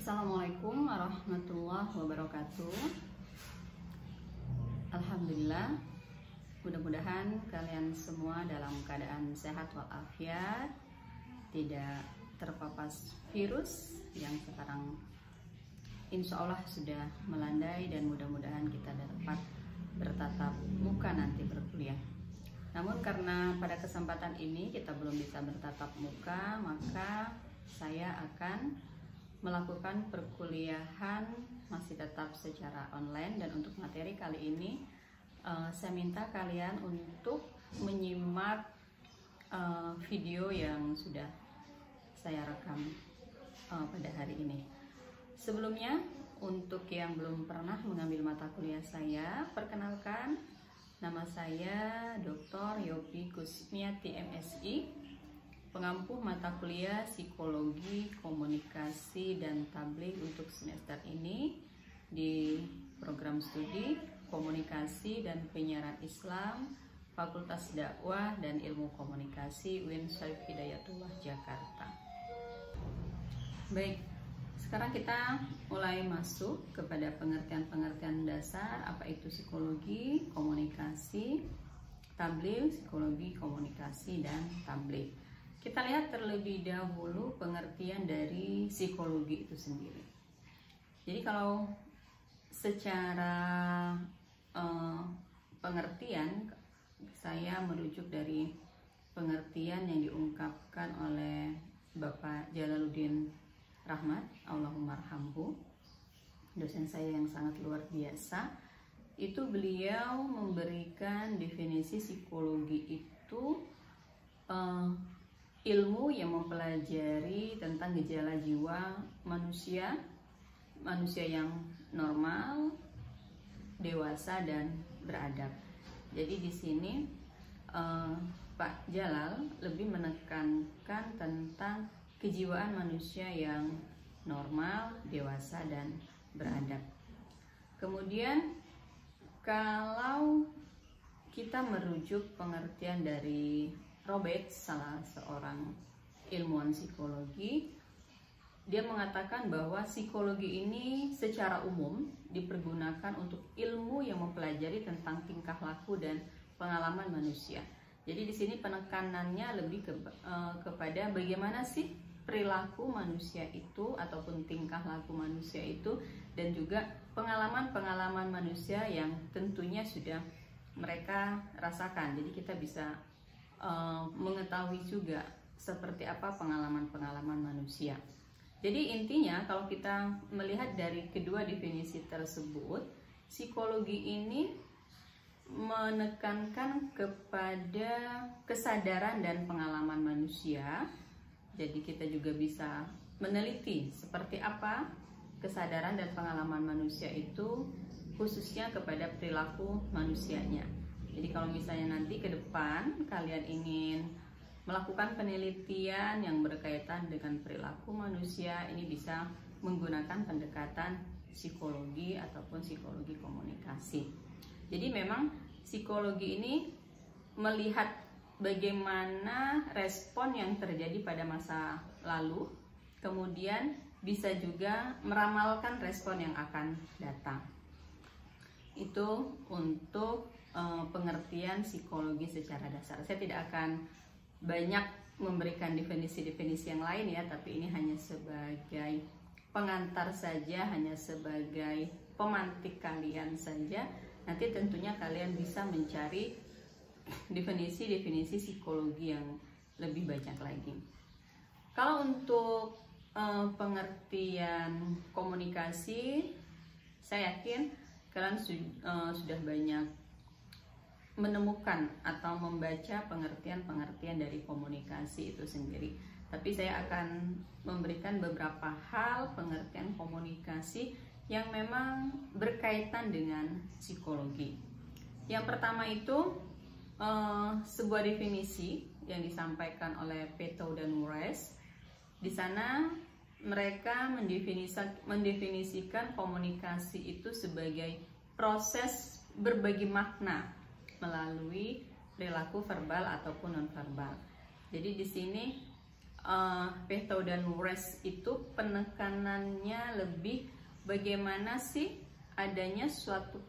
Assalamualaikum warahmatullahi wabarakatuh. Alhamdulillah, mudah-mudahan kalian semua dalam keadaan sehat walafiat, tidak terpapar virus yang sekarang insya Allah sudah melandai, dan mudah-mudahan kita dapat bertatap muka nanti berkuliah. Namun karena pada kesempatan ini kita belum bisa bertatap muka, maka saya akan melakukan perkuliahan masih tetap secara online. Dan untuk materi kali ini saya minta kalian untuk menyimak video yang sudah saya rekam pada hari ini. Sebelumnya, untuk yang belum pernah mengambil mata kuliah saya, perkenalkan, nama saya Dr. Yopi Kusmiati MSI, pengampu mata kuliah Psikologi, Komunikasi, dan Tabligh untuk semester ini di program studi Komunikasi dan Penyiaran Islam, Fakultas Dakwah dan Ilmu Komunikasi UIN Syarif Hidayatullah Jakarta. Baik, sekarang kita mulai masuk kepada pengertian-pengertian dasar apa itu psikologi, komunikasi, tabligh, psikologi, komunikasi, dan tabligh. Kita lihat terlebih dahulu pengertian dari psikologi itu sendiri. Jadi kalau secara pengertian, saya merujuk dari pengertian yang diungkapkan oleh Bapak Jalaluddin Rahmat, Allahumarhamhu, dosen saya yang sangat luar biasa. Itu beliau memberikan definisi psikologi itu ilmu yang mempelajari tentang gejala jiwa manusia yang normal, dewasa, dan beradab. Jadi di sini Pak Jalal lebih menekankan tentang kejiwaan manusia yang normal, dewasa, dan beradab. Kemudian kalau kita merujuk pengertian dari Robert, salah seorang ilmuwan psikologi, dia mengatakan bahwa psikologi ini secara umum dipergunakan untuk ilmu yang mempelajari tentang tingkah laku dan pengalaman manusia. Jadi di sini penekanannya lebih kepada bagaimana sih perilaku manusia itu ataupun tingkah laku manusia itu, dan juga pengalaman-pengalaman manusia yang tentunya sudah mereka rasakan. Jadi kita bisa mengetahui juga seperti apa pengalaman-pengalaman manusia. Jadi intinya kalau kita melihat dari kedua definisi tersebut, psikologi ini menekankan kepada kesadaran dan pengalaman manusia. Jadi kita juga bisa meneliti seperti apa kesadaran dan pengalaman manusia itu, khususnya kepada perilaku manusianya. Jadi kalau misalnya nanti ke depan kalian ingin melakukan penelitian yang berkaitan dengan perilaku manusia, ini bisa menggunakan pendekatan psikologi ataupun psikologi komunikasi. Jadi memang psikologi ini melihat bagaimana respon yang terjadi pada masa lalu, kemudian bisa juga meramalkan respon yang akan datang. Itu untuk pengertian psikologi secara dasar. Saya tidak akan banyak memberikan definisi-definisi yang lain ya, tapi ini hanya sebagai pengantar saja, hanya sebagai pemantik kalian saja. Nanti tentunya kalian bisa mencari definisi-definisi psikologi yang lebih banyak lagi. Kalau untuk pengertian komunikasi, saya yakin kalian sudah banyak menemukan atau membaca pengertian-pengertian dari komunikasi itu sendiri. Tapi saya akan memberikan beberapa hal pengertian komunikasi yang memang berkaitan dengan psikologi. Yang pertama itu sebuah definisi yang disampaikan oleh Peto dan Mures. Di sana mereka mendefinisikan komunikasi itu sebagai proses berbagi makna melalui perilaku verbal ataupun nonverbal. Jadi di sini Peto dan Wres itu penekanannya lebih bagaimana sih adanya suatu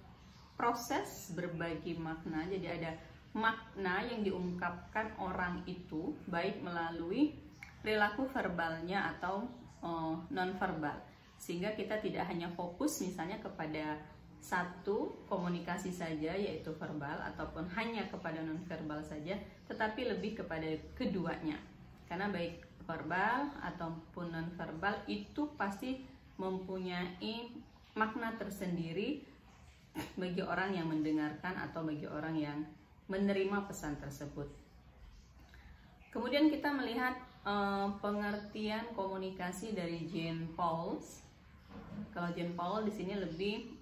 proses berbagi makna. Jadi ada makna yang diungkapkan orang itu baik melalui perilaku verbalnya atau non-verbal, sehingga kita tidak hanya fokus misalnya kepada satu komunikasi saja yaitu verbal ataupun hanya kepada non-verbal saja, tetapi lebih kepada keduanya. Karena baik verbal ataupun non-verbal itu pasti mempunyai makna tersendiri bagi orang yang mendengarkan atau bagi orang yang menerima pesan tersebut. Kemudian kita melihat pengertian komunikasi dari Jean Paul. Kalau Jean Paul di sini lebih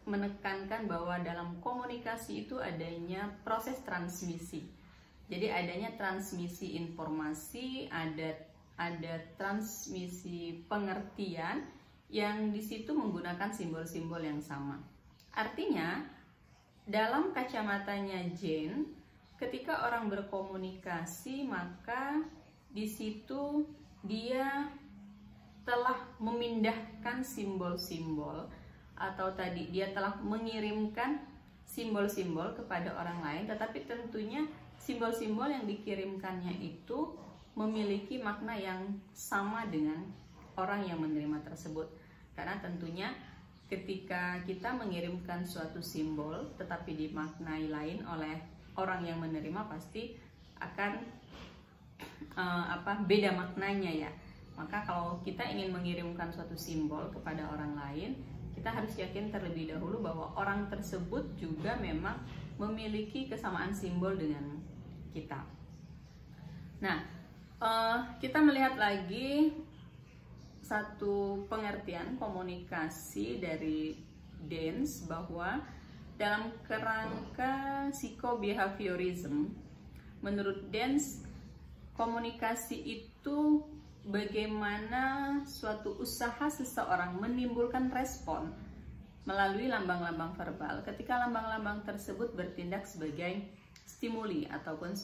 menekankan bahwa dalam komunikasi itu adanya proses transmisi. Jadi adanya transmisi informasi, ada transmisi pengertian yang di situ menggunakan simbol-simbol yang sama. Artinya, dalam kacamatanya Jean, ketika orang berkomunikasi, maka di situ dia telah memindahkan simbol-simbol, atau tadi dia telah mengirimkan simbol-simbol kepada orang lain, tetapi tentunya simbol-simbol yang dikirimkannya itu memiliki makna yang sama dengan orang yang menerima tersebut. Karena tentunya ketika kita mengirimkan suatu simbol tetapi dimaknai lain oleh orang yang menerima, pasti akan beda maknanya ya. Maka kalau kita ingin mengirimkan suatu simbol kepada orang lain, kita harus yakin terlebih dahulu bahwa orang tersebut juga memang memiliki kesamaan simbol dengan kita. Nah, kita melihat lagi satu pengertian komunikasi dari Dance, bahwa dalam kerangka psikobehaviorism, menurut Dance, komunikasi itu bagaimana suatu usaha seseorang menimbulkan respon melalui lambang-lambang verbal ketika lambang-lambang tersebut bertindak sebagai stimuli ataupun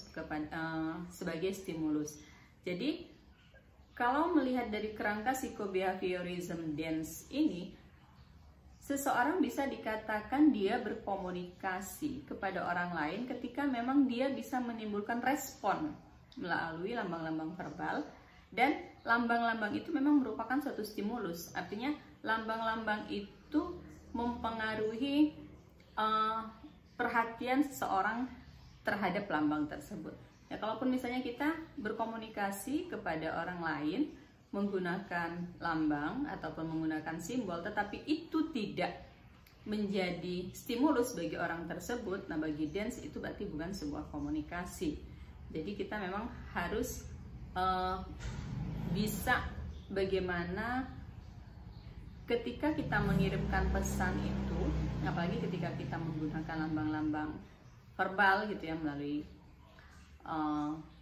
sebagai stimulus. Jadi kalau melihat dari kerangka psikobehaviorism Dance ini, seseorang bisa dikatakan dia berkomunikasi kepada orang lain ketika memang dia bisa menimbulkan respon melalui lambang-lambang verbal, dan lambang-lambang itu memang merupakan suatu stimulus. Artinya lambang-lambang itu mempengaruhi perhatian seseorang terhadap lambang tersebut. Ya, kalaupun misalnya kita berkomunikasi kepada orang lain menggunakan lambang ataupun menggunakan simbol, tetapi itu tidak menjadi stimulus bagi orang tersebut, nah bagi Dance itu berarti bukan sebuah komunikasi. Jadi kita memang harus bisa bagaimana ketika kita mengirimkan pesan itu, apalagi ketika kita menggunakan lambang-lambang verbal gitu ya, melalui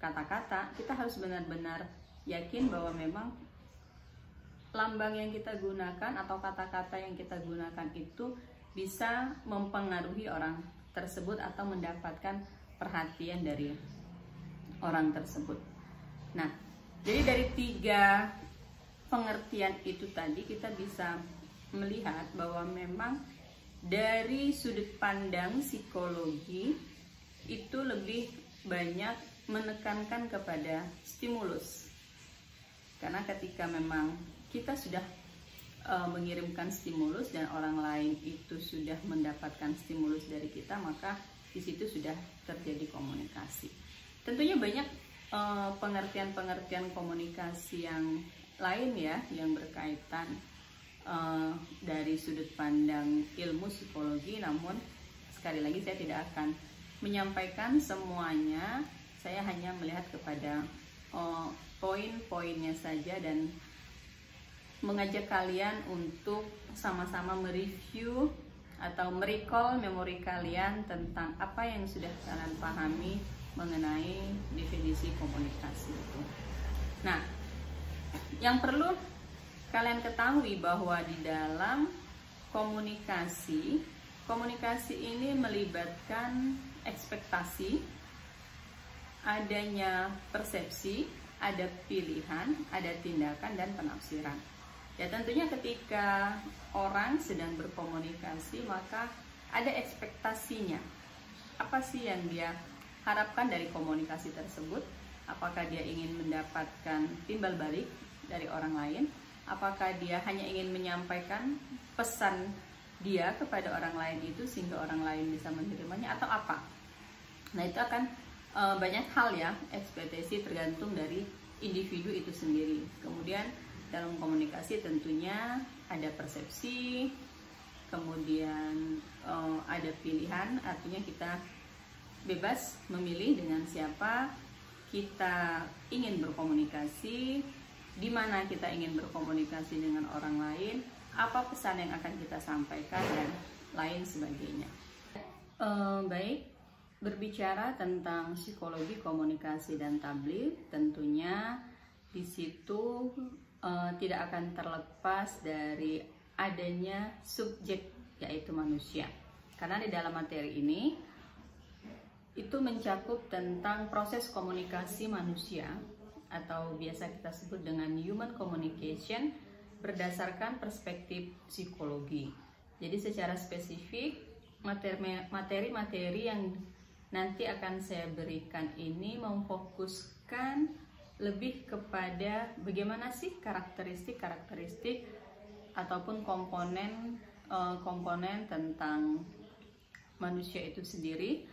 kata-kata, kita harus benar-benar yakin bahwa memang lambang yang kita gunakan atau kata-kata yang kita gunakan itu bisa mempengaruhi orang tersebut atau mendapatkan perhatian dari orang tersebut. Nah, jadi dari 3 pengertian itu tadi kita bisa melihat bahwa memang dari sudut pandang psikologi itu lebih banyak menekankan kepada stimulus. Karena ketika memang kita sudah mengirimkan stimulus dan orang lain itu sudah mendapatkan stimulus dari kita, maka di situ sudah terjadi komunikasi. Tentunya banyak pengertian-pengertian komunikasi yang lain ya, yang berkaitan dari sudut pandang ilmu psikologi, namun sekali lagi saya tidak akan menyampaikan semuanya. Saya hanya melihat kepada poin-poinnya saja dan mengajak kalian untuk sama-sama mereview atau merecall memori kalian tentang apa yang sudah kalian pahami mengenai definisi komunikasi itu. Nah, yang perlu kalian ketahui bahwa di dalam komunikasi ini melibatkan ekspektasi, adanya persepsi, ada pilihan, ada tindakan, dan penafsiran. Ya tentunya ketika orang sedang berkomunikasi maka ada ekspektasinya. Apa sih yang dia harapkan dari komunikasi tersebut? Apakah dia ingin mendapatkan timbal balik dari orang lain? Apakah dia hanya ingin menyampaikan pesan dia kepada orang lain itu sehingga orang lain bisa menerimanya, atau apa? Nah itu akan banyak hal ya, ekspektasi tergantung dari individu itu sendiri. Kemudian dalam komunikasi tentunya ada persepsi, kemudian ada pilihan, artinya kita bebas memilih dengan siapa kita ingin berkomunikasi, di mana kita ingin berkomunikasi dengan orang lain, apa pesan yang akan kita sampaikan, dan lain sebagainya. Baik, berbicara tentang psikologi komunikasi dan tabligh, tentunya di situ tidak akan terlepas dari adanya subjek, yaitu manusia. Karena di dalam materi ini itu mencakup tentang proses komunikasi manusia, atau biasa kita sebut dengan human communication, berdasarkan perspektif psikologi. Jadi secara spesifik materi-materi yang nanti akan saya berikan ini memfokuskan lebih kepada bagaimana sih karakteristik ataupun komponen tentang manusia itu sendiri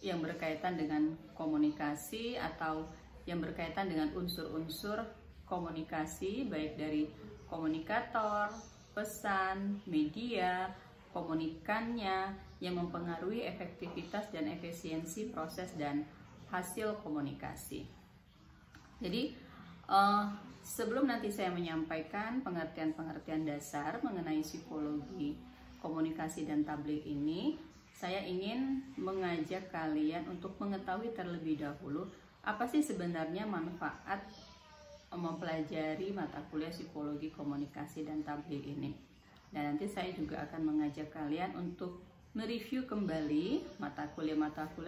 yang berkaitan dengan komunikasi, atau yang berkaitan dengan unsur-unsur komunikasi, baik dari komunikator, pesan, media, komunikannya, yang mempengaruhi efektivitas dan efisiensi proses dan hasil komunikasi. Jadi sebelum nanti saya menyampaikan pengertian-pengertian dasar mengenai psikologi komunikasi dan tabligh ini, saya ingin mengajak kalian untuk mengetahui terlebih dahulu apa sih sebenarnya manfaat mempelajari mata kuliah psikologi komunikasi dan tabligh ini. Dan nanti saya juga akan mengajak kalian untuk mereview kembali mata kuliah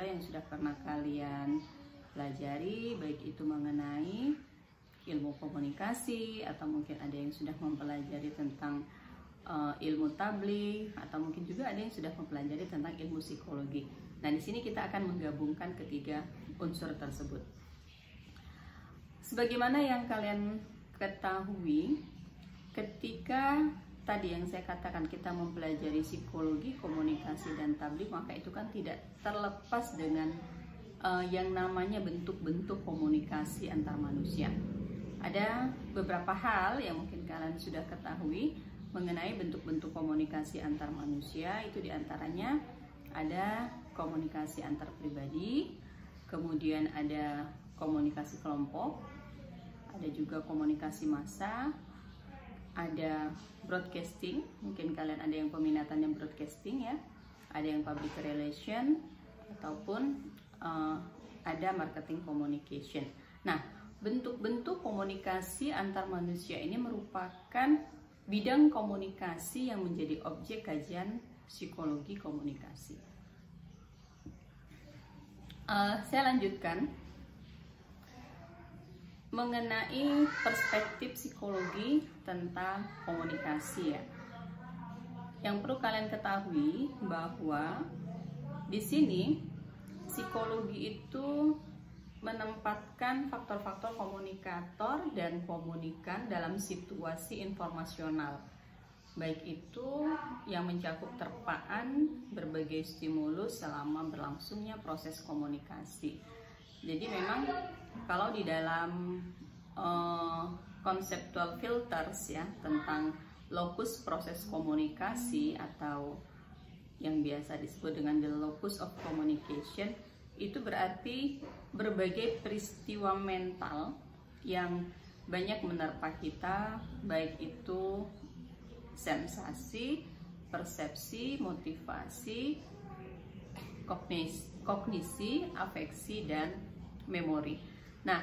yang sudah pernah kalian pelajari, baik itu mengenai ilmu komunikasi, atau mungkin ada yang sudah mempelajari tentang ilmu tabligh, atau mungkin juga ada yang sudah mempelajari tentang ilmu psikologi. Nah, di sini kita akan menggabungkan ketiga unsur tersebut. Sebagaimana yang kalian ketahui, ketika tadi yang saya katakan kita mempelajari psikologi komunikasi dan tabligh, maka itu kan tidak terlepas dengan yang namanya bentuk-bentuk komunikasi antar manusia. Ada beberapa hal yang mungkin kalian sudah ketahui mengenai bentuk-bentuk komunikasi antar manusia. Itu diantaranya ada komunikasi antar pribadi, kemudian ada komunikasi kelompok, ada juga komunikasi massa, ada broadcasting, mungkin kalian ada yang peminatannya broadcasting ya, ada yang public relation, ataupun ada marketing communication. Nah, bentuk-bentuk komunikasi antar manusia ini merupakan bidang komunikasi yang menjadi objek kajian psikologi komunikasi. Saya lanjutkan mengenai perspektif psikologi tentang komunikasi ya. Yang perlu kalian ketahui bahwa di sini psikologi itu menempatkan faktor-faktor komunikator dan komunikan dalam situasi informasional, baik itu yang mencakup terpaan berbagai stimulus selama berlangsungnya proses komunikasi. Jadi memang kalau di dalam conceptual filters ya tentang locus proses komunikasi, atau yang biasa disebut dengan the locus of communication, itu berarti berbagai peristiwa mental yang banyak menerpa kita, baik itu sensasi, persepsi, motivasi, kognisi, afeksi, dan memori. Nah,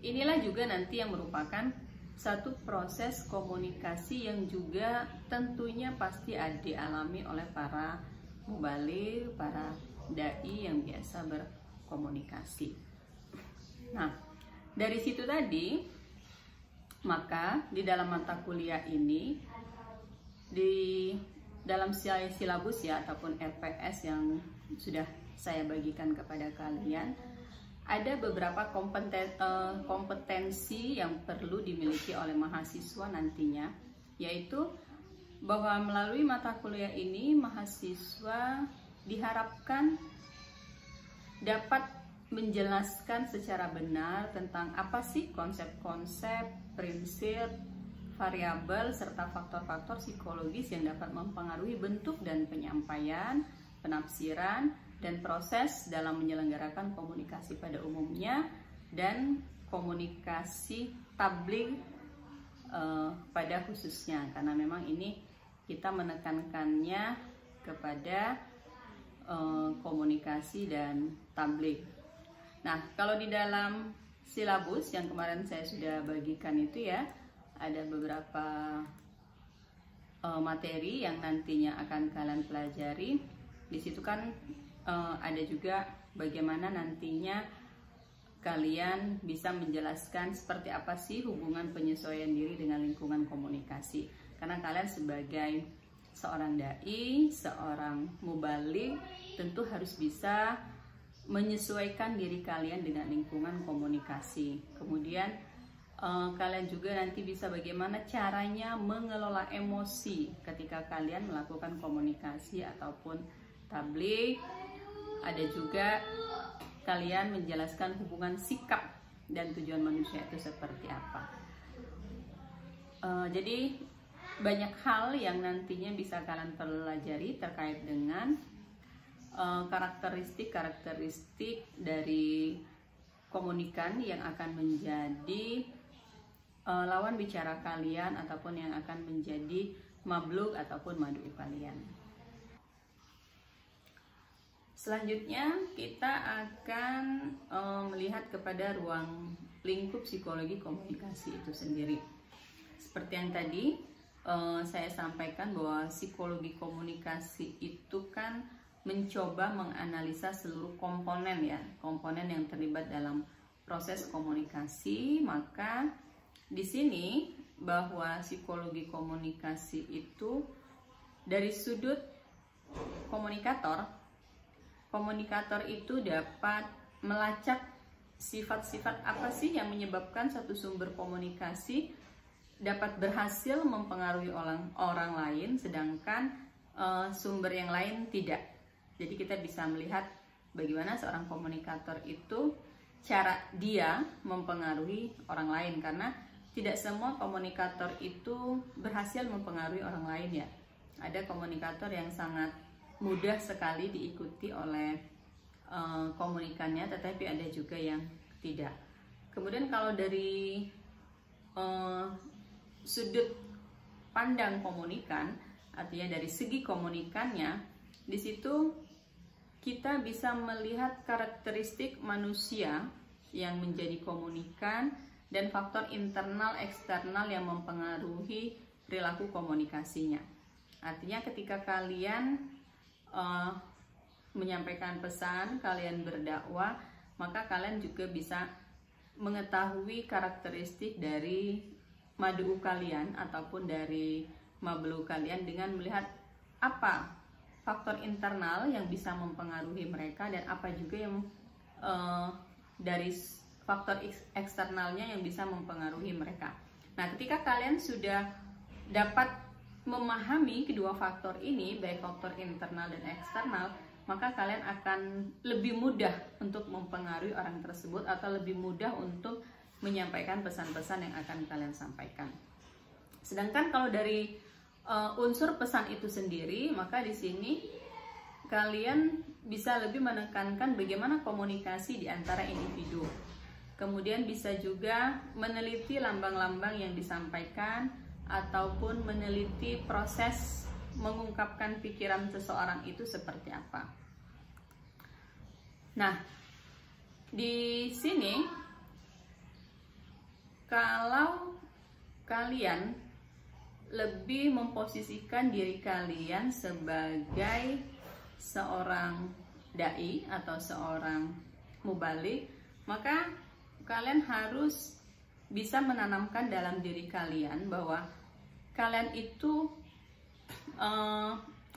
inilah juga nanti yang merupakan satu proses komunikasi yang juga tentunya pasti dialami oleh para mubaligh, para dai yang biasa berkomunikasi. Nah, dari situ tadi, maka di dalam mata kuliah ini, di dalam silabus ya ataupun RPS yang sudah saya bagikan kepada kalian, ada beberapa kompetensi yang perlu dimiliki oleh mahasiswa nantinya, yaitu bahwa melalui mata kuliah ini mahasiswa diharapkan dapat menjelaskan secara benar tentang apa sih konsep-konsep, prinsip, variabel, serta faktor-faktor psikologis yang dapat mempengaruhi bentuk dan penyampaian, penafsiran, dan proses dalam menyelenggarakan komunikasi pada umumnya dan komunikasi tabligh pada khususnya, karena memang ini kita menekankannya kepada komunikasi dan tabligh. Nah, kalau di dalam silabus yang kemarin saya sudah bagikan itu ya, ada beberapa materi yang nantinya akan kalian pelajari. Di situ kan ada juga bagaimana nantinya kalian bisa menjelaskan seperti apa sih hubungan penyesuaian diri dengan lingkungan komunikasi. Karena kalian sebagai seorang dai, seorang mubaligh, tentu harus bisa menyesuaikan diri kalian dengan lingkungan komunikasi. Kemudian kalian juga nanti bisa bagaimana caranya mengelola emosi ketika kalian melakukan komunikasi ataupun tabligh. Ada juga kalian menjelaskan hubungan sikap dan tujuan manusia itu seperti apa. Jadi banyak hal yang nantinya bisa kalian pelajari terkait dengan karakteristik dari komunikan yang akan menjadi lawan bicara kalian ataupun yang akan menjadi mablug ataupun mad'u kalian. Selanjutnya kita akan melihat kepada ruang lingkup psikologi komunikasi itu sendiri. Seperti yang tadi saya sampaikan bahwa psikologi komunikasi itu kan mencoba menganalisa seluruh komponen ya, komponen yang terlibat dalam proses komunikasi. Maka di sini bahwa psikologi komunikasi itu dari sudut komunikator itu dapat melacak sifat-sifat apa sih yang menyebabkan satu sumber komunikasi dapat berhasil mempengaruhi orang lain, sedangkan sumber yang lain tidak. Jadi kita bisa melihat bagaimana seorang komunikator itu cara dia mempengaruhi orang lain, karena tidak semua komunikator itu berhasil mempengaruhi orang lain ya. Ada komunikator yang sangat mudah sekali diikuti oleh komunikannya, tetapi ada juga yang tidak. Kemudian kalau dari sudut pandang komunikan, artinya dari segi komunikannya, di situ kita bisa melihat karakteristik manusia yang menjadi komunikan dan faktor internal eksternal yang mempengaruhi perilaku komunikasinya. Artinya ketika kalian menyampaikan pesan, kalian berdakwah, maka kalian juga bisa mengetahui karakteristik dari mad'u kalian ataupun dari mablug kalian dengan melihat apa faktor internal yang bisa mempengaruhi mereka dan apa juga yang dari faktor eksternalnya yang bisa mempengaruhi mereka. Nah, ketika kalian sudah dapat memahami kedua faktor ini, baik faktor internal dan eksternal, maka kalian akan lebih mudah untuk mempengaruhi orang tersebut atau lebih mudah untuk menyampaikan pesan-pesan yang akan kalian sampaikan. Sedangkan kalau dari unsur pesan itu sendiri, maka di sini kalian bisa lebih menekankan bagaimana komunikasi di antara individu. Kemudian bisa juga meneliti lambang-lambang yang disampaikan ataupun meneliti proses mengungkapkan pikiran seseorang itu seperti apa. Nah, di sini kalau kalian lebih memposisikan diri kalian sebagai seorang dai atau seorang mubaligh, maka kalian harus bisa menanamkan dalam diri kalian bahwa kalian itu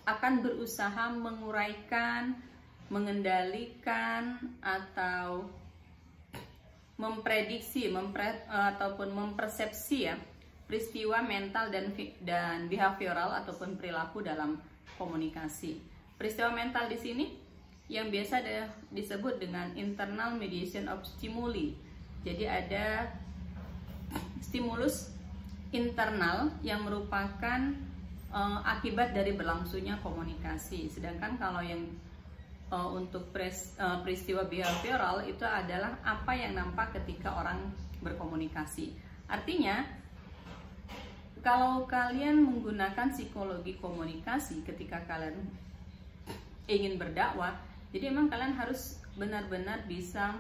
akan berusaha menguraikan, mengendalikan, atau memprediksi ataupun mempersepsi ya peristiwa mental dan behavioral ataupun perilaku dalam komunikasi. Peristiwa mental di sini yang biasa disebut dengan internal mediation of stimuli. Jadi ada stimulus internal yang merupakan akibat dari berlangsungnya komunikasi. Sedangkan kalau yang untuk peristiwa behavioral itu adalah apa yang nampak ketika orang berkomunikasi. Artinya, kalau kalian menggunakan psikologi komunikasi ketika kalian ingin berdakwah, jadi memang kalian harus benar-benar bisa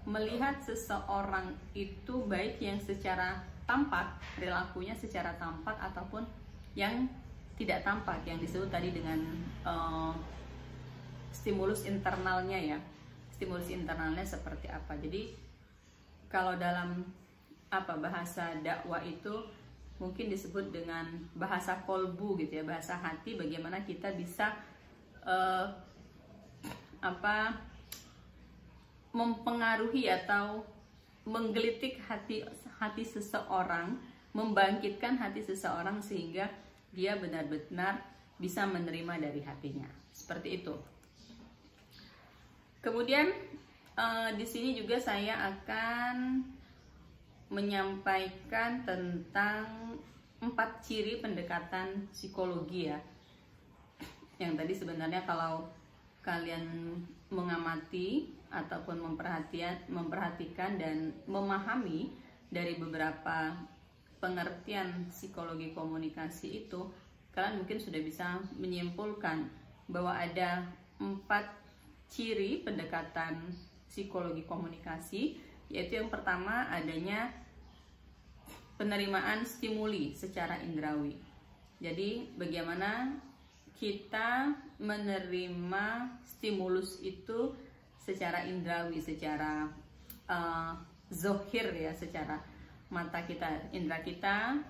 melihat seseorang itu baik yang secara tampak, perilakunya secara tampak ataupun yang tidak tampak, yang disebut tadi dengan stimulus internalnya ya. Stimulus internalnya seperti apa. Jadi kalau dalam bahasa dakwah itu mungkin disebut dengan bahasa kolbu gitu ya, bahasa hati, bagaimana kita bisa mempengaruhi atau menggelitik hati seseorang, membangkitkan hati seseorang sehingga dia benar-benar bisa menerima dari hatinya. Seperti itu. Kemudian di sini juga saya akan menyampaikan tentang 4 ciri pendekatan psikologi ya. Yang tadi sebenarnya kalau kalian mengamati ataupun memperhatikan dan memahami dari beberapa pengertian psikologi komunikasi itu, kalian mungkin sudah bisa menyimpulkan bahwa ada 4 ciri pendekatan psikologi komunikasi, yaitu yang pertama adanya penerimaan stimuli secara indrawi. Jadi bagaimana kita menerima stimulus itu secara indrawi, secara zohir ya, secara mata kita, indera kita,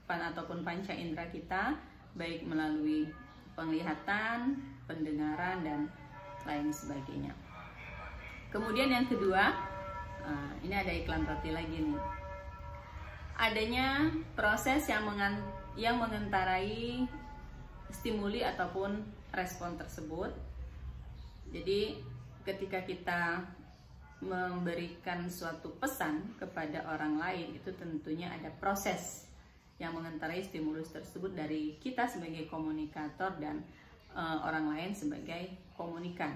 ataupun panca indera kita, baik melalui penglihatan, pendengaran, dan lain sebagainya. Kemudian yang kedua, ini ada iklan roti lagi nih. Adanya proses yang mengendarai stimuli ataupun respon tersebut. Jadi ketika kita memberikan suatu pesan kepada orang lain, itu tentunya ada proses yang mengendarai stimulus tersebut dari kita sebagai komunikator dan orang lain sebagai komunikan.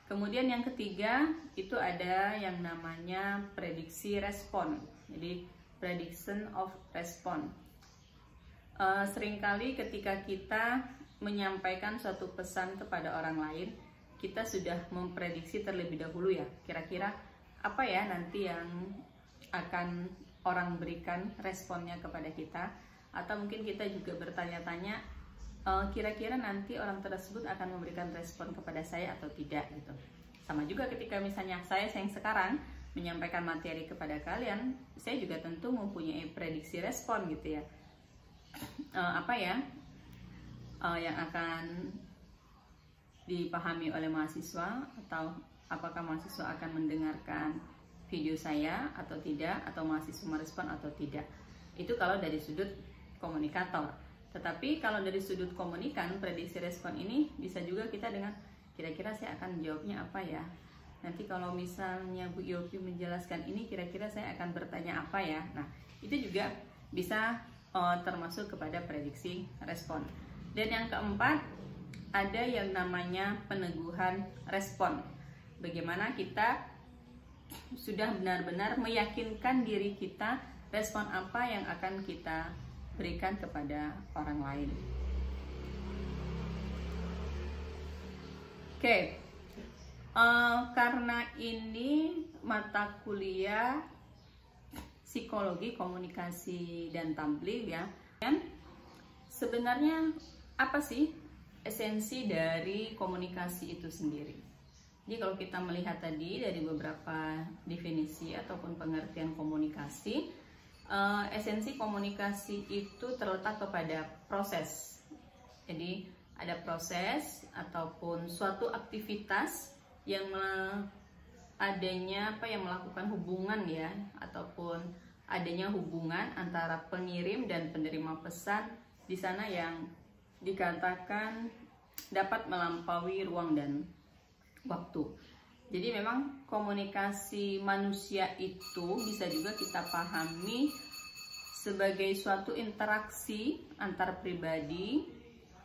Kemudian yang ketiga itu ada yang namanya prediksi respon. Jadi prediction of response. Seringkali ketika kita menyampaikan suatu pesan kepada orang lain, kita sudah memprediksi terlebih dahulu ya, kira-kira apa ya nanti yang akan orang berikan responnya kepada kita, atau mungkin kita juga bertanya-tanya kira-kira nanti orang tersebut akan memberikan respon kepada saya atau tidak gitu. Sama juga ketika misalnya saya yang sekarang menyampaikan materi kepada kalian, saya juga tentu mempunyai prediksi respon gitu ya. Yang akan dipahami oleh mahasiswa, atau apakah mahasiswa akan mendengarkan video saya atau tidak, atau mahasiswa merespon atau tidak. Itu kalau dari sudut komunikator. Tetapi kalau dari sudut komunikan, prediksi respon ini bisa juga kita dengan kira-kira saya akan jawabnya apa ya. Nanti kalau misalnya Bu Yopi menjelaskan ini, kira-kira saya akan bertanya apa ya. Nah, itu juga bisa termasuk kepada prediksi respon. Dan yang keempat, ada yang namanya peneguhan respon. Bagaimana kita sudah benar-benar meyakinkan diri kita respon apa yang akan kita berikan kepada orang lain. Oke. Karena ini mata kuliah psikologi komunikasi dan tabligh ya, kan sebenarnya apa sih esensi dari komunikasi itu sendiri? Jadi kalau kita melihat tadi dari beberapa definisi ataupun pengertian komunikasi, esensi komunikasi itu terletak kepada proses. Jadi ada proses ataupun suatu aktivitas yang adanya yang melakukan hubungan ya, ataupun adanya hubungan antara pengirim dan penerima pesan di sana yang dikatakan dapat melampaui ruang dan waktu. Jadi memang komunikasi manusia itu bisa juga kita pahami sebagai suatu interaksi antar pribadi,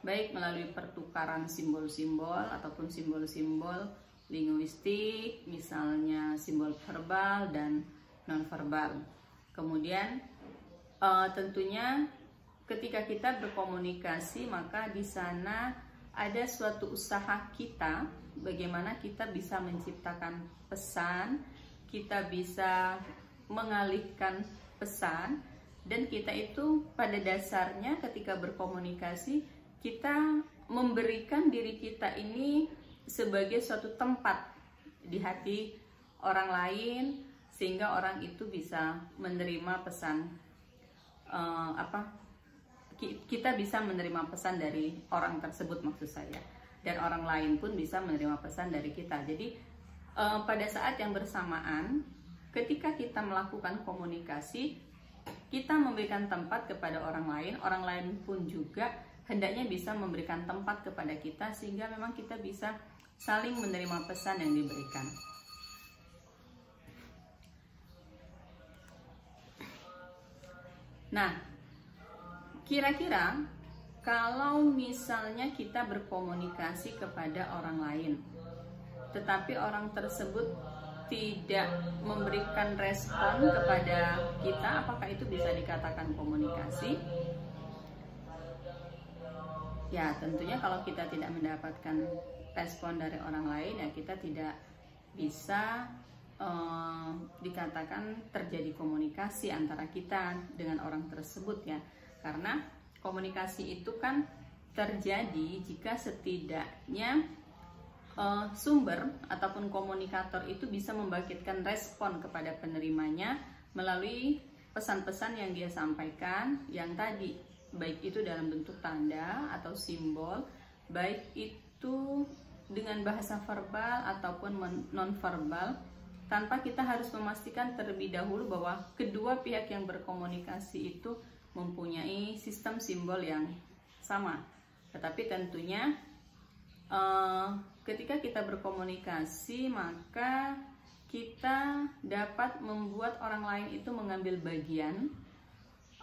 baik melalui pertukaran simbol-simbol ataupun simbol-simbol linguistik, misalnya simbol verbal dan non-verbal. Kemudian tentunya ketika kita berkomunikasi, maka di sana ada suatu usaha kita, bagaimana kita bisa menciptakan pesan, kita bisa mengalihkan pesan, dan kita itu pada dasarnya ketika berkomunikasi, kita memberikan diri kita ini sebagai suatu tempat di hati orang lain, sehingga orang itu bisa menerima pesan kita bisa menerima pesan dari orang tersebut, maksud saya, dan orang lain pun bisa menerima pesan dari kita. Jadi pada saat yang bersamaan ketika kita melakukan komunikasi, kita memberikan tempat kepada orang lain pun juga hendaknya bisa memberikan tempat kepada kita, sehingga memang kita bisa saling menerima pesan yang diberikan. Nah, kira-kira kalau misalnya kita berkomunikasi kepada orang lain, tetapi orang tersebut tidak memberikan respon kepada kita, apakah itu bisa dikatakan komunikasi? Ya, tentunya kalau kita tidak mendapatkan respon dari orang lain, ya kita tidak bisa dikatakan terjadi komunikasi antara kita dengan orang tersebut ya. Karena komunikasi itu kan terjadi jika setidaknya sumber ataupun komunikator itu bisa membangkitkan respon kepada penerimanya melalui pesan-pesan yang dia sampaikan yang tadi, baik itu dalam bentuk tanda atau simbol, baik itu dengan bahasa verbal ataupun non-verbal, tanpa kita harus memastikan terlebih dahulu bahwa kedua pihak yang berkomunikasi itu mempunyai sistem simbol yang sama. Tetapi tentunya ketika kita berkomunikasi, maka kita dapat membuat orang lain itu mengambil bagian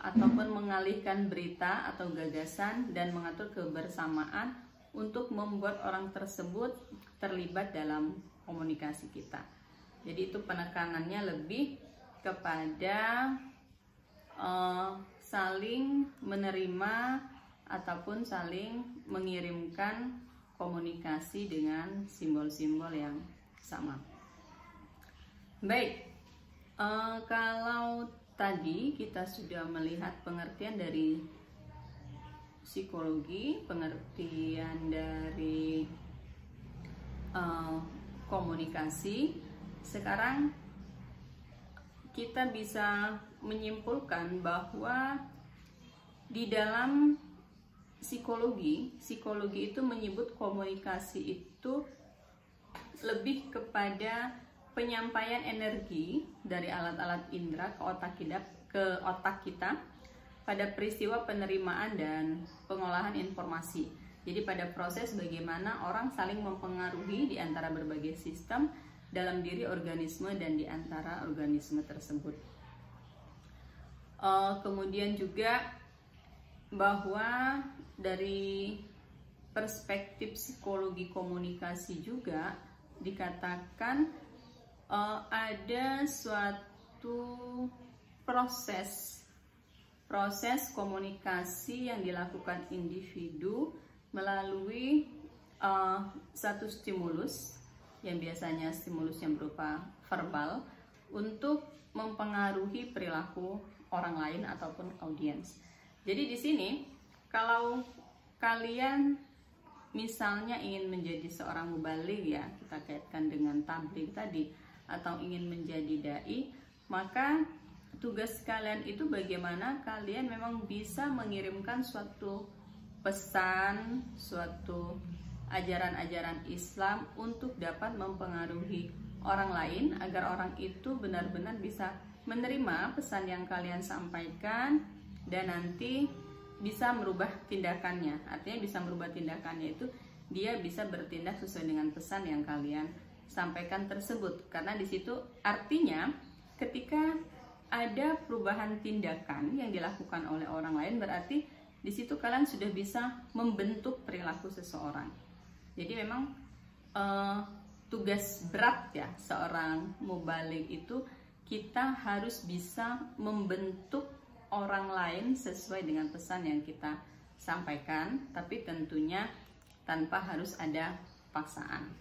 ataupun mengalihkan berita atau gagasan dan mengatur kebersamaan untuk membuat orang tersebut terlibat dalam komunikasi kita. Jadi itu penekanannya lebih kepada saling menerima ataupun saling mengirimkan komunikasi dengan simbol-simbol yang sama. Baik, kalau tadi kita sudah melihat pengertian dari psikologi, pengertian dari komunikasi, sekarang kita bisa menyimpulkan bahwa di dalam psikologi itu menyebut komunikasi itu lebih kepada penyampaian energi dari alat-alat indera ke otak kita pada peristiwa penerimaan dan pengolahan informasi. Jadi pada proses bagaimana orang saling mempengaruhi di antara berbagai sistem dalam diri organisme dan di antara organisme tersebut. Kemudian juga bahwa dari perspektif psikologi komunikasi juga dikatakan ada suatu proses komunikasi yang dilakukan individu melalui satu stimulus yang biasanya stimulus yang berupa verbal untuk mempengaruhi perilaku orang lain ataupun audiens. Jadi di sini kalau kalian misalnya ingin menjadi seorang mubaligh, ya kita kaitkan dengan tabligh tadi, atau ingin menjadi dai, maka tugas kalian itu bagaimana kalian memang bisa mengirimkan suatu pesan, suatu ajaran-ajaran Islam untuk dapat mempengaruhi orang lain, agar orang itu benar-benar bisa menerima pesan yang kalian sampaikan dan nanti bisa merubah tindakannya. Artinya bisa merubah tindakannya itu dia bisa bertindak sesuai dengan pesan yang kalian sampaikan tersebut. Karena di situ artinya ketika ada perubahan tindakan yang dilakukan oleh orang lain, berarti di situ kalian sudah bisa membentuk perilaku seseorang. Jadi memang tugas berat ya seorang mubaligh itu, kita harus bisa membentuk orang lain sesuai dengan pesan yang kita sampaikan, tapi tentunya tanpa harus ada paksaan.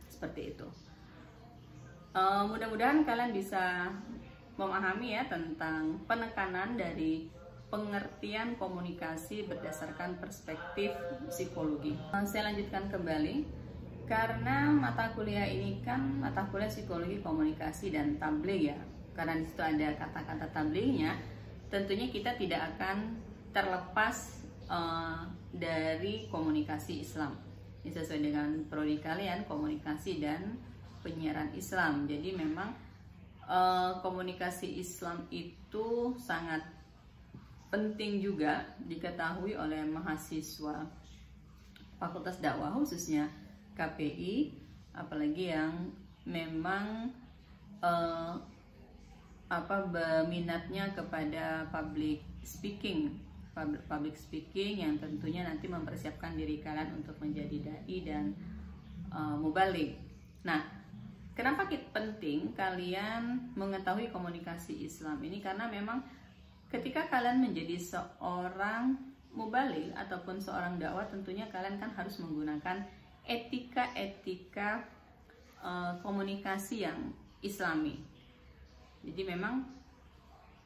Seperti itu. Mudah-mudahan kalian bisa memahami ya tentang penekanan dari pengertian komunikasi berdasarkan perspektif psikologi. Saya lanjutkan kembali, karena mata kuliah ini kan mata kuliah psikologi komunikasi dan tabligh ya. Karena di situ ada kata-kata tablighnya, tentunya kita tidak akan terlepas dari komunikasi Islam. Ini sesuai dengan prodi kalian, komunikasi dan penyiaran Islam. Jadi memang komunikasi Islam itu sangat penting juga diketahui oleh mahasiswa Fakultas Dakwah, khususnya KPI, apalagi yang memang minatnya kepada public speaking yang tentunya nanti mempersiapkan diri kalian untuk menjadi dai dan mubaligh. Nah, kenapa penting kalian mengetahui komunikasi Islam ini? Karena memang ketika kalian menjadi seorang mubaligh ataupun seorang dakwah, tentunya kalian kan harus menggunakan etika-etika komunikasi yang Islami. Jadi memang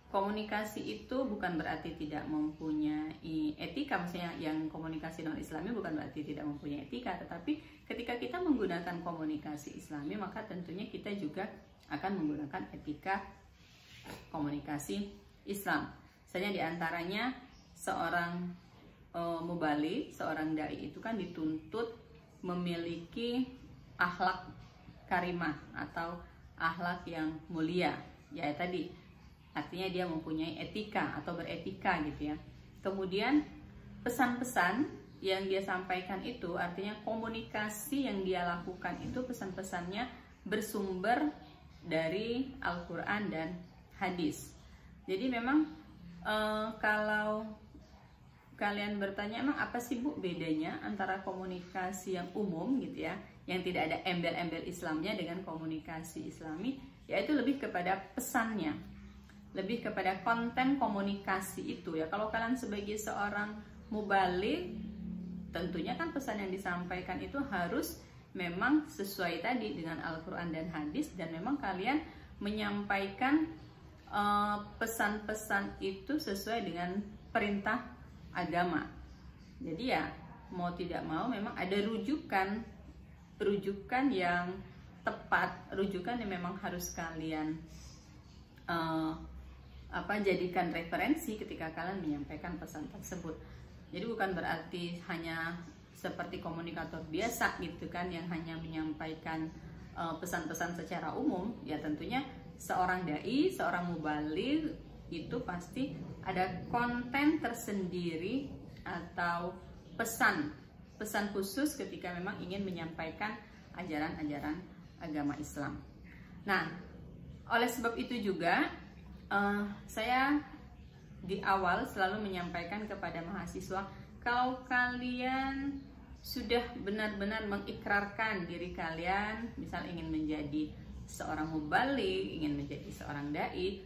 komunikasi itu bukan berarti tidak mempunyai etika, maksudnya yang komunikasi non-Islami bukan berarti tidak mempunyai etika, tetapi ketika kita menggunakan komunikasi Islami, maka tentunya kita juga akan menggunakan etika komunikasi Islam. Misalnya diantaranya seorang mubaligh, seorang dai itu kan dituntut memiliki akhlak karimah atau akhlak yang mulia, ya tadi artinya dia mempunyai etika atau beretika gitu ya. Kemudian pesan-pesan yang dia sampaikan itu, artinya komunikasi yang dia lakukan itu pesan-pesannya bersumber dari Al-Quran dan hadis. Jadi memang kalau kalian bertanya emang apa sih Bu bedanya antara komunikasi yang umum gitu ya, yang tidak ada embel-embel Islamnya, dengan komunikasi Islami, yaitu lebih kepada pesannya, lebih kepada konten komunikasi itu ya. Kalau kalian sebagai seorang mubaligh, tentunya kan pesan yang disampaikan itu harus memang sesuai tadi dengan Al-Quran dan hadis, dan memang kalian menyampaikan pesan-pesan itu sesuai dengan perintah agama. Jadi ya mau tidak mau memang ada rujukan yang tepat, rujukan yang memang harus kalian jadikan referensi ketika kalian menyampaikan pesan tersebut. Jadi bukan berarti hanya seperti komunikator biasa gitu kan, yang hanya menyampaikan pesan-pesan secara umum. Ya tentunya seorang dai, seorang mubaligh itu pasti ada konten tersendiri atau pesan khusus ketika memang ingin menyampaikan ajaran-ajaran agama Islam. Nah, oleh sebab itu juga saya di awal selalu menyampaikan kepada mahasiswa, kalau kalian sudah benar-benar mengikrarkan diri kalian, misal ingin menjadi seorang mubaligh, ingin menjadi seorang dai,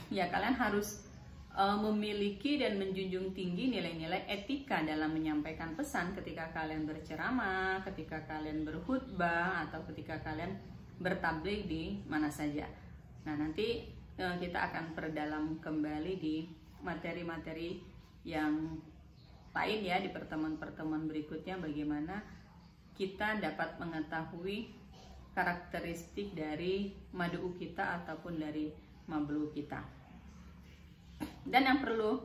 ya kalian harus memiliki dan menjunjung tinggi nilai-nilai etika dalam menyampaikan pesan ketika kalian berceramah, ketika kalian berkhutbah, atau ketika kalian bertabligh di mana saja. Nah, nanti kita akan perdalam kembali di materi-materi yang lain ya, di pertemuan-pertemuan berikutnya, bagaimana kita dapat mengetahui karakteristik dari mad'u kita ataupun dari mablu kita. Dan yang perlu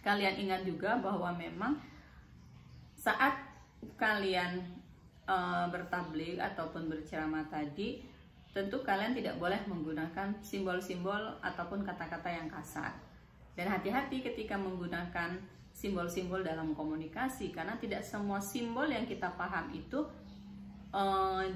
kalian ingat juga bahwa memang saat kalian bertabligh ataupun berceramah tadi, tentu kalian tidak boleh menggunakan simbol-simbol ataupun kata-kata yang kasar. Dan hati-hati ketika menggunakan simbol-simbol dalam komunikasi, karena tidak semua simbol yang kita paham itu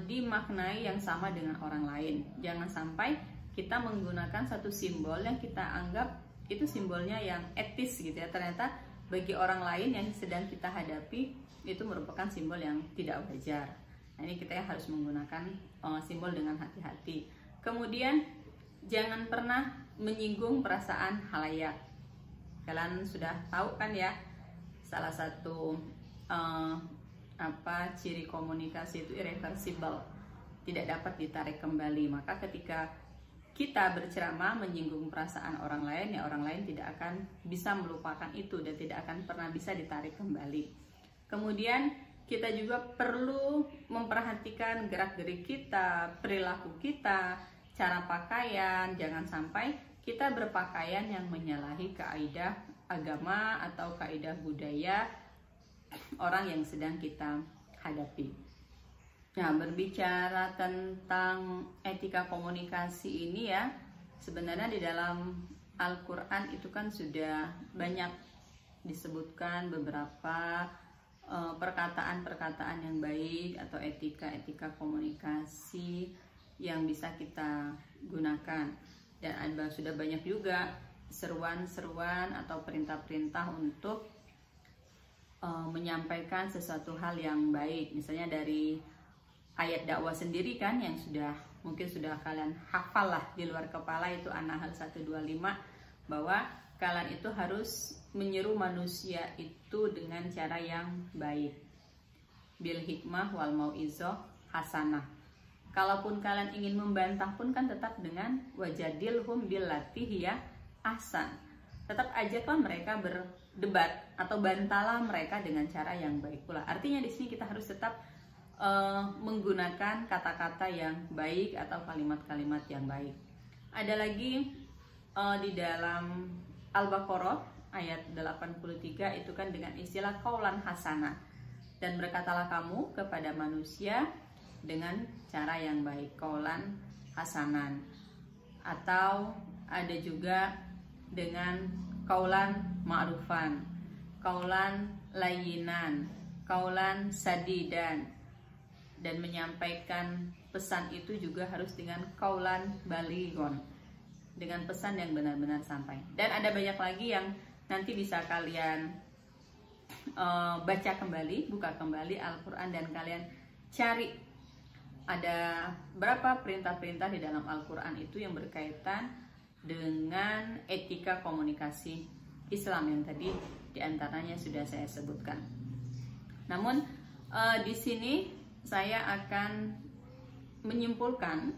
dimaknai yang sama dengan orang lain. Jangan sampai kita menggunakan satu simbol yang kita anggap itu simbolnya yang etis gitu ya, ternyata bagi orang lain yang sedang kita hadapi itu merupakan simbol yang tidak wajar. Nah, ini kita harus menggunakan simbol dengan hati-hati. Kemudian jangan pernah menyinggung perasaan khalayak. Kalian sudah tahu kan ya, salah satu ciri komunikasi itu irreversible, tidak dapat ditarik kembali. Maka ketika kita berceramah menyinggung perasaan orang lain, ya orang lain tidak akan bisa melupakan itu dan tidak akan pernah bisa ditarik kembali. Kemudian kita juga perlu memperhatikan gerak-gerik kita, perilaku kita, cara pakaian. Jangan sampai kita berpakaian yang menyalahi kaidah agama atau kaidah budaya orang yang sedang kita hadapi. Nah, berbicara tentang etika komunikasi ini ya, sebenarnya di dalam Al-Quran itu kan sudah banyak disebutkan beberapa perkataan-perkataan yang baik atau etika-etika komunikasi yang bisa kita gunakan. Dan ada sudah banyak juga seruan-seruan atau perintah-perintah untuk menyampaikan sesuatu hal yang baik. Misalnya dari ayat dakwah sendiri kan, yang mungkin sudah kalian hafal lah di luar kepala, itu An-Nahl 125, bahwa kalian itu harus menyeru manusia itu dengan cara yang baik, bil hikmah wal mau'izah hasanah. Kalaupun kalian ingin membantah pun kan tetap dengan wajadilhum billati hiya ahsan. Tetap ajaklah mereka berdebat atau bantalah mereka dengan cara yang baik pula. Artinya di sini kita harus tetap menggunakan kata-kata yang baik atau kalimat-kalimat yang baik. Ada lagi di dalam Al-Baqarah ayat 83 itu kan dengan istilah qaulan hasanah, dan berkatalah kamu kepada manusia dengan cara yang baik, qaulan hasanan. Atau ada juga dengan qaulan ma'rufan, qaulan layyinan, qaulan sadidan. Dan menyampaikan pesan itu juga harus dengan qaulan balighon, dengan pesan yang benar-benar sampai. Dan ada banyak lagi yang nanti bisa kalian baca kembali, buka kembali Al-Quran dan kalian cari ada berapa perintah-perintah di dalam Al-Quran itu yang berkaitan dengan etika komunikasi Islam yang tadi diantaranya sudah saya sebutkan. Namun di sini saya akan menyimpulkan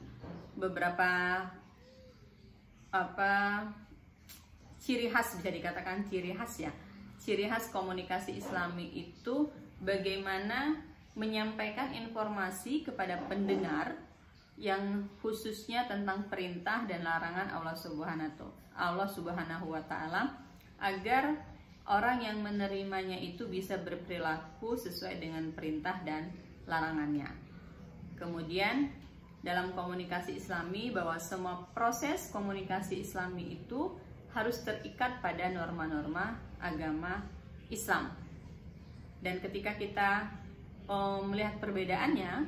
beberapa ciri khas, bisa dikatakan ciri khas ya, ciri khas komunikasi Islami itu bagaimana menyampaikan informasi kepada pendengar yang khususnya tentang perintah dan larangan Allah Subhanahu wa Ta'ala, agar orang yang menerimanya itu bisa berperilaku sesuai dengan perintah dan larangannya. Kemudian dalam komunikasi Islami, bahwa semua proses komunikasi Islami itu harus terikat pada norma-norma agama Islam. Dan ketika kita melihat perbedaannya,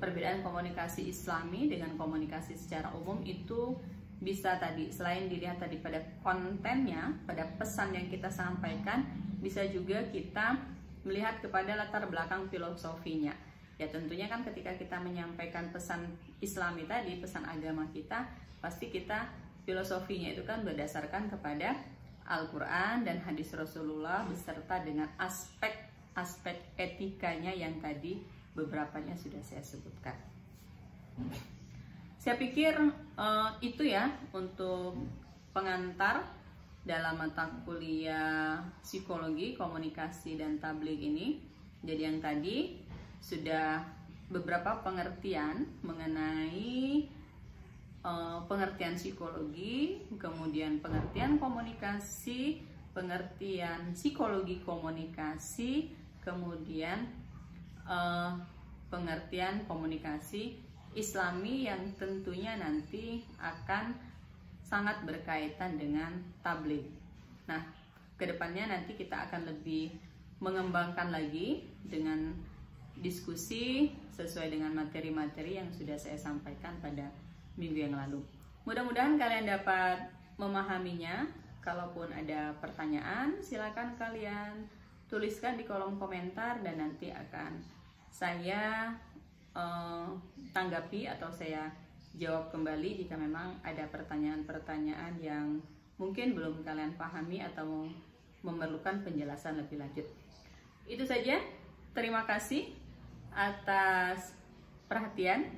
perbedaan komunikasi Islami dengan komunikasi secara umum itu bisa tadi, selain dilihat tadi pada kontennya, pada pesan yang kita sampaikan, bisa juga kita melihat kepada latar belakang filosofinya. Ya tentunya kan ketika kita menyampaikan pesan Islami tadi, pesan agama kita, pasti kita filosofinya itu kan berdasarkan kepada Al-Quran dan hadis Rasulullah, beserta dengan aspek etikanya yang tadi beberapanya sudah saya sebutkan. Saya pikir itu ya untuk pengantar dalam mata kuliah psikologi, komunikasi, dan tabligh ini. Jadi yang tadi sudah beberapa pengertian mengenai pengertian psikologi, kemudian pengertian komunikasi, pengertian psikologi komunikasi, kemudian pengertian komunikasi Islami yang tentunya nanti akan sangat berkaitan dengan tabligh. Nah, kedepannya nanti kita akan lebih mengembangkan lagi dengan diskusi sesuai dengan materi-materi yang sudah saya sampaikan pada minggu yang lalu. Mudah-mudahan kalian dapat memahaminya. Kalaupun ada pertanyaan, silakan kalian tuliskan di kolom komentar dan nanti akan saya tanggapi atau saya jawab kembali jika memang ada pertanyaan-pertanyaan yang mungkin belum kalian pahami atau memerlukan penjelasan lebih lanjut. Itu saja. Terima kasih atas perhatian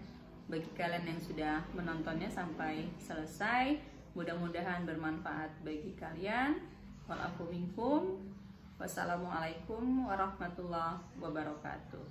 bagi kalian yang sudah menontonnya sampai selesai. Mudah-mudahan bermanfaat bagi kalian. Wa'alaikum. Wassalamualaikum warahmatullahi wabarakatuh.